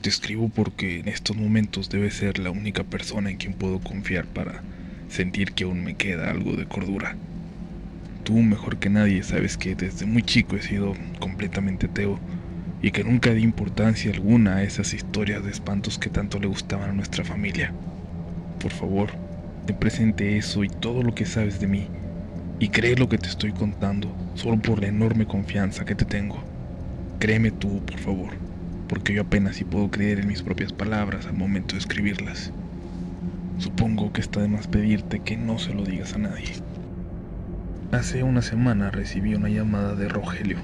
Te escribo porque en estos momentos debes ser la única persona en quien puedo confiar para sentir que aún me queda algo de cordura. Tú mejor que nadie sabes que desde muy chico he sido completamente ateo y que nunca di importancia alguna a esas historias de espantos que tanto le gustaban a nuestra familia. Por favor, ten presente eso y todo lo que sabes de mí y cree lo que te estoy contando solo por la enorme confianza que te tengo. Créeme tú, por favor, porque yo apenas si puedo creer en mis propias palabras al momento de escribirlas. Supongo que está de más pedirte que no se lo digas a nadie. Hace una semana recibí una llamada de Rogelio,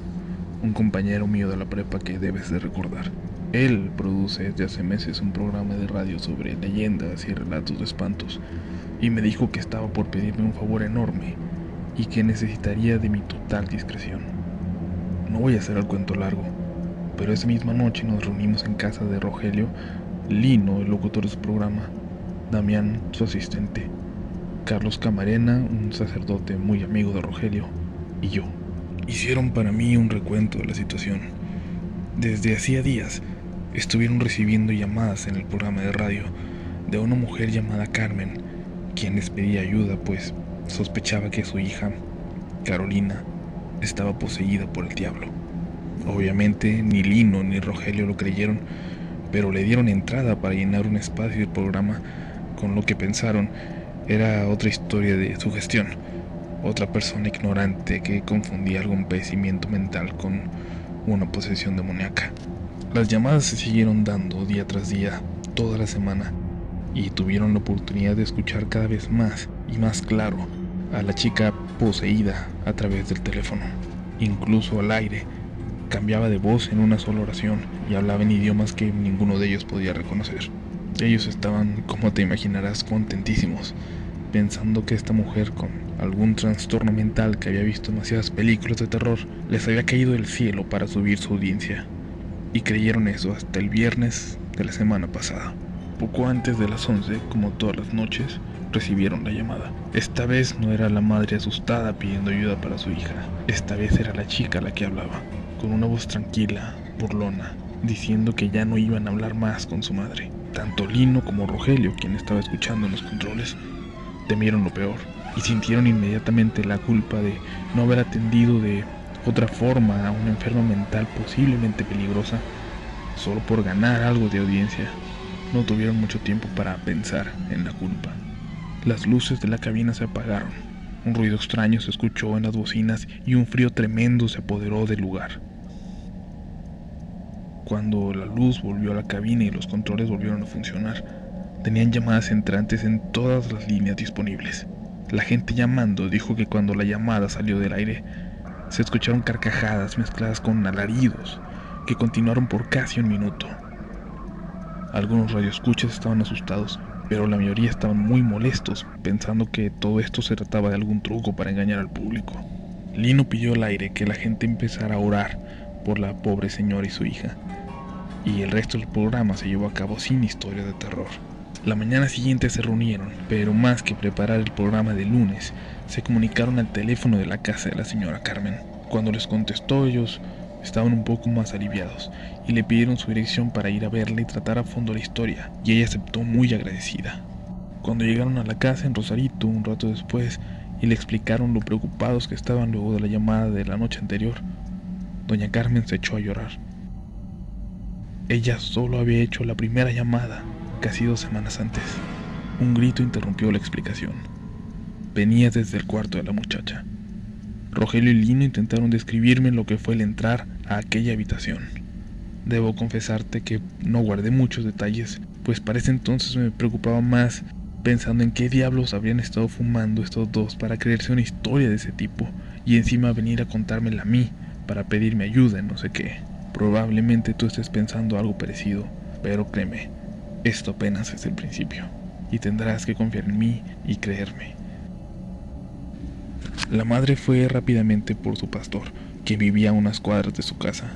un compañero mío de la prepa que debes de recordar. Él produce desde hace meses un programa de radio sobre leyendas y relatos de espantos, y me dijo que estaba por pedirme un favor enorme y que necesitaría de mi total discreción. No voy a hacer el cuento largo, pero esa misma noche nos reunimos en casa de Rogelio, Lino, el locutor de su programa, Damián, su asistente, Carlos Camarena, un sacerdote muy amigo de Rogelio, y yo. Hicieron para mí un recuento de la situación. Desde hacía días estuvieron recibiendo llamadas en el programa de radio de una mujer llamada Carmen, quien les pedía ayuda pues sospechaba que su hija, Carolina, estaba poseída por el diablo. Obviamente ni Lino ni Rogelio lo creyeron, pero le dieron entrada para llenar un espacio del programa con lo que pensaron era otra historia de sugestión, otra persona ignorante que confundía algún padecimiento mental con una posesión demoníaca. Las llamadas se siguieron dando día tras día, toda la semana, y tuvieron la oportunidad de escuchar cada vez más y más claro a la chica poseída a través del teléfono. Incluso al aire, cambiaba de voz en una sola oración y hablaba en idiomas que ninguno de ellos podía reconocer. Ellos estaban, como te imaginarás, contentísimos, pensando que esta mujer con algún trastorno mental que había visto demasiadas películas de terror les había caído del cielo para subir su audiencia. Y creyeron eso hasta el viernes de la semana pasada. Poco antes de las 11, como todas las noches, recibieron la llamada. Esta vez no era la madre asustada pidiendo ayuda para su hija. Esta vez era la chica la que hablaba, con una voz tranquila, burlona, diciendo que ya no iban a hablar más con su madre. Tanto Lino como Rogelio, quien estaba escuchando en los controles, temieron lo peor y sintieron inmediatamente la culpa de no haber atendido de otra forma a una enferma mental posiblemente peligrosa solo por ganar algo de audiencia. No tuvieron mucho tiempo para pensar en la culpa. Las luces de la cabina se apagaron, un ruido extraño se escuchó en las bocinas y un frío tremendo se apoderó del lugar. Cuando la luz volvió a la cabina y los controles volvieron a funcionar, tenían llamadas entrantes en todas las líneas disponibles. La gente llamando dijo que cuando la llamada salió del aire, se escucharon carcajadas mezcladas con alaridos que continuaron por casi un minuto. Algunos radioescuchas estaban asustados, pero la mayoría estaban muy molestos, pensando que todo esto se trataba de algún truco para engañar al público. Lino pidió al aire que la gente empezara a orar por la pobre señora y su hija, y el resto del programa se llevó a cabo sin historias de terror. La mañana siguiente se reunieron, pero más que preparar el programa de lunes, se comunicaron al teléfono de la casa de la señora Carmen. Cuando les contestó, ellos estaban un poco más aliviados y le pidieron su dirección para ir a verla y tratar a fondo la historia, y ella aceptó muy agradecida. Cuando llegaron a la casa en Rosarito un rato después y le explicaron lo preocupados que estaban luego de la llamada de la noche anterior, doña Carmen se echó a llorar. Ella solo había hecho la primera llamada, casi 2 semanas antes. Un grito interrumpió la explicación. Venía desde el cuarto de la muchacha. Rogelio y Lino intentaron describirme lo que fue el entrar a aquella habitación. Debo confesarte que no guardé muchos detalles, pues para ese entonces me preocupaba más pensando en qué diablos habrían estado fumando estos dos para creerse una historia de ese tipo y encima venir a contármela a mí para pedirme ayuda en no sé qué. Probablemente tú estés pensando algo parecido, pero créeme, esto apenas es el principio, y tendrás que confiar en mí y creerme. La madre fue rápidamente por su pastor, que vivía a unas cuadras de su casa.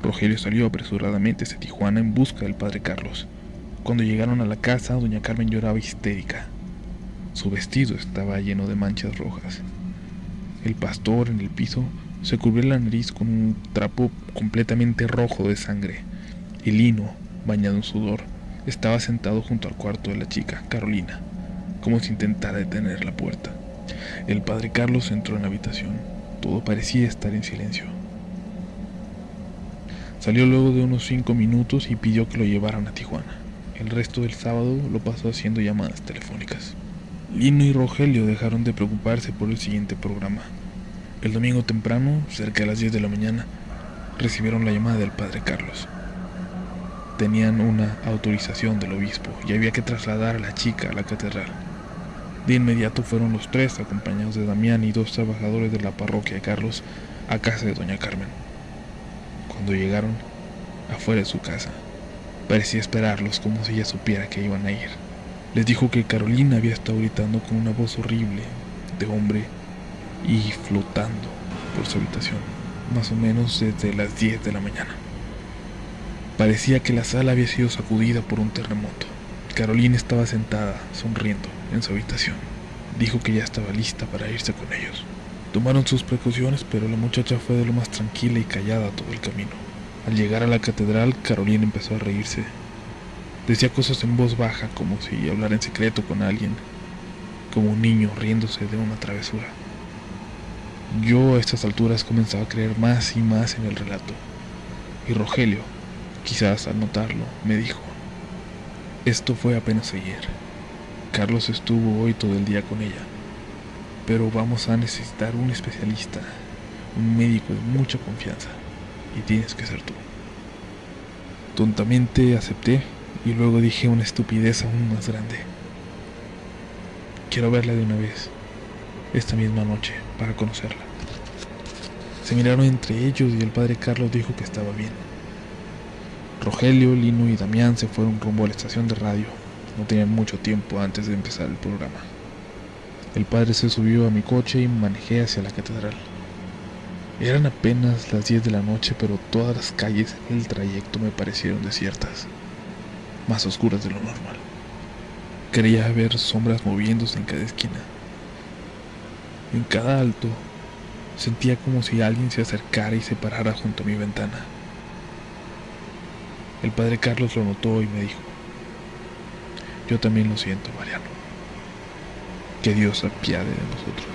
Rogelio salió apresuradamente hacia Tijuana en busca del padre Carlos. Cuando llegaron a la casa, doña Carmen lloraba histérica. Su vestido estaba lleno de manchas rojas. El pastor, en el piso, se cubrió la nariz con un trapo completamente rojo de sangre. Y Lino, bañado en sudor, estaba sentado junto al cuarto de la chica, Carolina, como si intentara detener la puerta. El padre Carlos entró en la habitación. Todo parecía estar en silencio. Salió luego de unos 5 minutos y pidió que lo llevaran a Tijuana. El resto del sábado lo pasó haciendo llamadas telefónicas. Lino y Rogelio dejaron de preocuparse por el siguiente programa. El domingo temprano, cerca de las 10 de la mañana, recibieron la llamada del padre Carlos. Tenían una autorización del obispo y había que trasladar a la chica a la catedral. De inmediato fueron los tres, acompañados de Damián y 2 trabajadores de la parroquia de Carlos, a casa de doña Carmen. Cuando llegaron, afuera de su casa, parecía esperarlos como si ella supiera que iban a ir. Les dijo que Carolina había estado gritando con una voz horrible, de hombre, y flotando por su habitación, más o menos desde las 10 de la mañana. Parecía que la sala había sido sacudida por un terremoto. Carolina estaba sentada, sonriendo, en su habitación. Dijo que ya estaba lista para irse con ellos. Tomaron sus precauciones, pero la muchacha fue de lo más tranquila y callada todo el camino. Al llegar a la catedral, Carolina empezó a reírse. Decía cosas en voz baja, como si hablara en secreto con alguien, como un niño riéndose de una travesura. Yo a estas alturas comenzaba a creer más y más en el relato, y Rogelio, quizás al notarlo, me dijo: esto fue apenas ayer. Carlos estuvo hoy todo el día con ella, pero vamos a necesitar un especialista, un médico de mucha confianza, y tienes que ser tú. Tontamente acepté y luego dije una estupidez aún más grande. Quiero verla de una vez, esta misma noche, para conocerla. Se miraron entre ellos y el padre Carlos dijo que estaba bien. Rogelio, Lino y Damián se fueron rumbo a la estación de radio. No tenían mucho tiempo antes de empezar el programa. El padre se subió a mi coche y manejé hacia la catedral. Eran apenas las 10 de la noche, pero todas las calles en el trayecto me parecieron desiertas, más oscuras de lo normal. Creía ver sombras moviéndose en cada esquina. En cada alto, sentía como si alguien se acercara y se parara junto a mi ventana. El padre Carlos lo notó y me dijo: yo también lo siento, Mariano. Que Dios se apiade de nosotros.